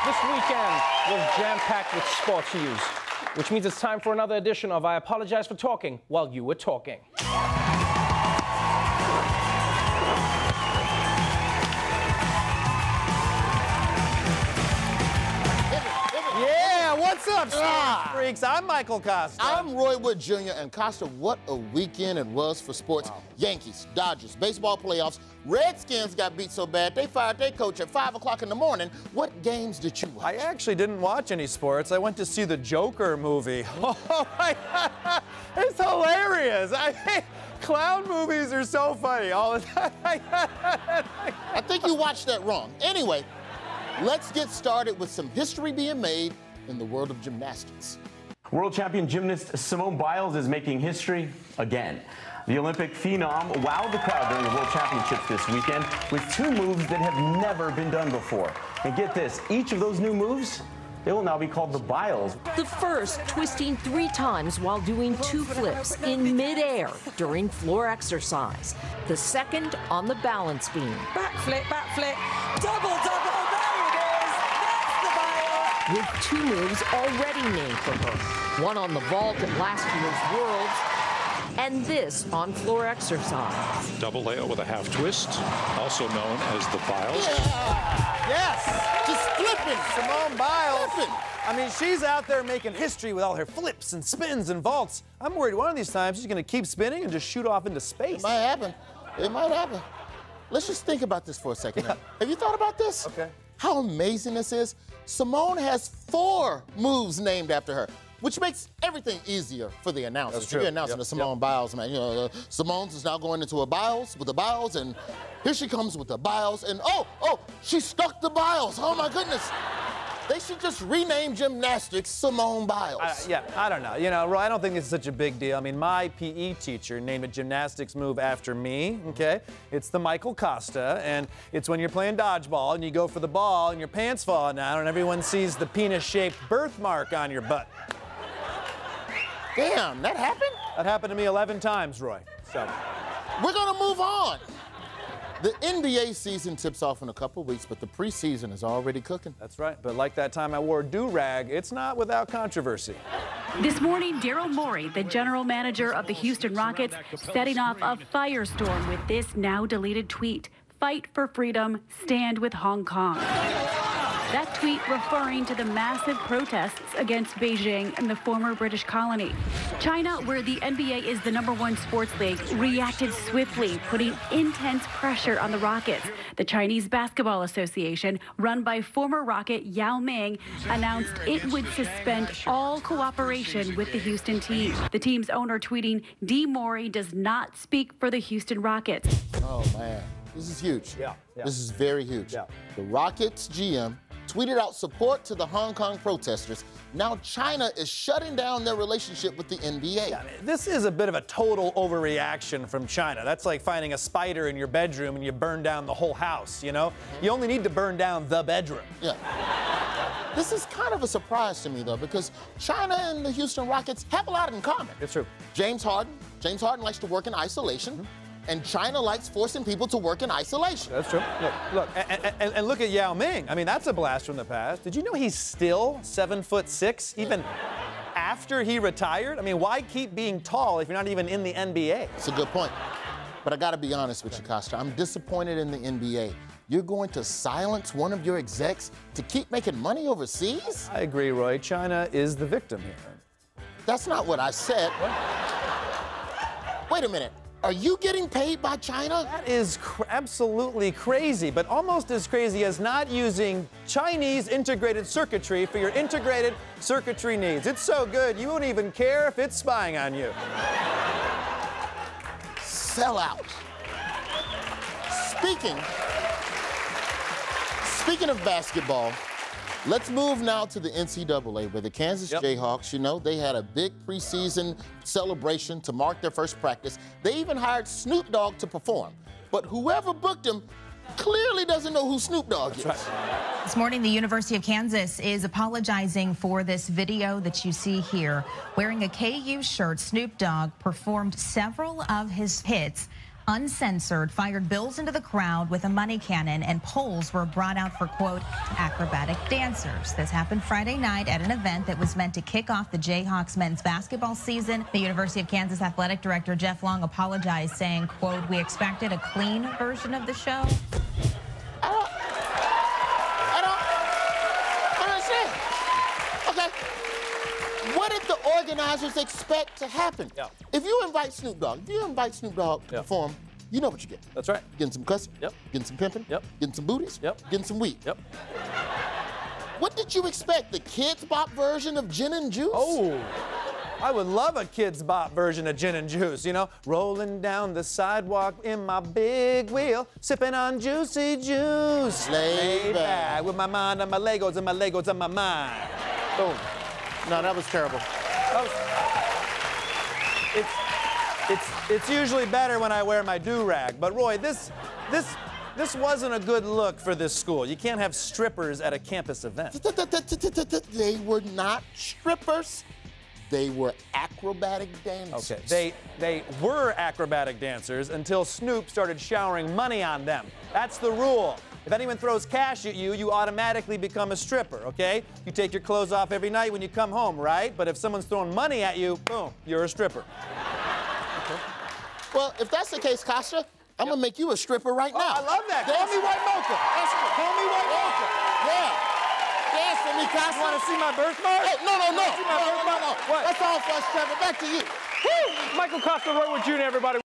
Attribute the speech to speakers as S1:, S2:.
S1: This weekend was jam-packed with sports news, which means it's time for another edition of I Apologize for Talking While You Were Talking.
S2: Yeah, what's up, sports freaks? I'm Michael Kosta.
S3: I'm Roy Wood Jr. And Costa, what a weekend it was for sports. Wow. Yankees, Dodgers, baseball playoffs. Redskins got beat so bad they fired their coach at 5 o'clock in the morning. What games did you watch?
S2: I actually didn't watch any sports. I went to see the Joker movie. Oh my God, it's hilarious. I mean, clown movies are so funny all the time.
S3: I think you watched that wrong. Anyway, let's get started with some history being made in the world of gymnastics.
S4: World champion gymnast Simone Biles is making history again. The Olympic phenom wowed the crowd during the World Championships this weekend with two moves that have never been done before. And get this, each of those new moves, they will now be called the Biles.
S5: The first, twisting 3 times while doing 2 flips in midair during floor exercise. The second on the balance beam.
S6: Back flip, double, there it is! That's the Biles!
S5: With 2 moves already named for her. One on the vault at last year's Worlds, and this on floor exercise.
S7: Double layout with a half twist, also known as the Biles.
S3: Yeah.
S2: Yes!
S3: Just flipping.
S2: Simone Biles.
S3: Flipping.
S2: I mean, she's out there making history with all her flips and spins and vaults. I'm worried one of these times she's going to keep spinning and just shoot off into space.
S3: It might happen. It might happen. Let's just think about this for a second.
S2: Yeah.
S3: Have you thought about this?
S2: Okay.
S3: How amazing this is? Simone has 4 moves named after her, which makes everything easier for the announcers.
S2: That's true.
S3: You're announcing the Simone Biles, man. You know, Simone's is now going into a Biles with the Biles, and here she comes with the Biles, and oh, she stuck the Biles. Oh my goodness. They should just rename gymnastics Simone Biles.
S2: I don't know. You know, Roy, I don't think it's such a big deal. I mean, my PE teacher named a gymnastics move after me, okay? It's the Michael Kosta, and it's when you're playing dodgeball and you go for the ball and your pants fall down and everyone sees the penis-shaped birthmark on your butt.
S3: Damn, that happened?
S2: That happened to me 11 times, Roy. So
S3: we're gonna move on. The NBA season tips off in a couple weeks, but the preseason is already cooking.
S2: That's right. But like that time I wore a do-rag, it's not without controversy.
S8: This morning, Daryl Morey, the general manager of the Houston Rockets, setting off a firestorm with this now-deleted tweet: "Fight for freedom, stand with Hong Kong." That tweet referring to the massive protests against Beijing and the former British colony. China, where the NBA is the #1 sports league, reacted swiftly, putting intense pressure on the Rockets. The Chinese Basketball Association, run by former Rocket Yao Ming, announced it would suspend all cooperation with the Houston team. The team's owner tweeting, "D. Morey does not speak for the Houston Rockets."
S3: Oh, man. This is huge.
S2: Yeah.
S3: This is very huge.
S2: Yeah.
S3: The Rockets GM tweeted out support to the Hong Kong protesters. Now China is shutting down their relationship with the NBA.
S2: Yeah, this is a bit of a total overreaction from China. That's like finding a spider in your bedroom and you burn down the whole house, you know? You only need to burn down the bedroom.
S3: Yeah. This is kind of a surprise to me, though, because China and the Houston Rockets have a lot in common.
S2: It's true.
S3: James Harden likes to work in isolation. And China likes forcing people to work in isolation.
S2: That's true. Look, and look at Yao Ming. I mean, that's a blast from the past. Did you know he's still 7'6", even after he retired? I mean, why keep being tall if you're not even in the NBA?
S3: It's a good point. But I gotta be honest with you, Costa. I'm disappointed in the NBA. You're going to silence one of your execs to keep making money overseas?
S2: I agree, Roy. China is the victim here.
S3: That's not what I said. Wait a minute. Are you getting paid by China?
S2: That is absolutely crazy, but almost as crazy as not using Chinese integrated circuitry for your integrated circuitry needs. It's so good, you won't even care if it's spying on you.
S3: Sell out. Speaking of basketball, let's move now to the NCAA, where the Kansas Jayhawks, you know, they had a big preseason celebration to mark their first practice. They even hired Snoop Dogg to perform. But whoever booked him clearly doesn't know who Snoop Dogg is.
S2: That's right.
S9: This morning, the University of Kansas is apologizing for this video that you see here. Wearing a KU shirt, Snoop Dogg performed several of his hits uncensored, fired bills into the crowd with a money cannon, and poles were brought out for, quote, acrobatic dancers. This happened Friday night at an event that was meant to kick off the Jayhawks men's basketball season. The University of Kansas athletic director Jeff Long apologized, saying, quote, we expected a clean version of the show.
S3: I don't understand. Okay. What did the organizers expect to happen?
S2: Yeah.
S3: If you invite Snoop Dogg, to perform, you know what you get.
S2: That's right.
S3: You're getting some cussing.
S2: Yep.
S3: Getting some pimping.
S2: Yep.
S3: Getting some booties.
S2: Yep.
S3: Getting some weed.
S2: Yep.
S3: What did you expect? The Kids Bop version of Gin and Juice?
S2: Oh, I would love a Kids Bop version of Gin and Juice, you know? Rolling down the sidewalk in my big wheel, sipping on juicy juice.
S3: Lay back.
S2: With my mind on my Legos and my Legos on my mind. Boom.
S3: No, that was terrible.
S2: It's usually better when I wear my do-rag, but Roy, this wasn't a good look for this school. You can't have strippers at a campus event.
S3: They were not strippers. They were acrobatic dancers.
S2: Okay, they were acrobatic dancers until Snoop started showering money on them. That's the rule. If anyone throws cash at you, you automatically become a stripper, okay? You take your clothes off every night when you come home, right? But if someone's throwing money at you, boom, you're a stripper.
S3: Okay. Well, if that's the case, Kosta, I'm gonna make you a stripper right now.
S2: I love that.
S3: Dance.
S2: Call me White Mocha. Call me White Mocha.
S3: Yeah. Dance for me, Kosta.
S2: You want to see my birthmark?
S3: Hey, no.
S2: See my birthmark?
S3: No.
S2: What?
S3: That's all for us, Trevor. Back to you.
S1: Michael Kosta, Roy Wood Jr., everybody.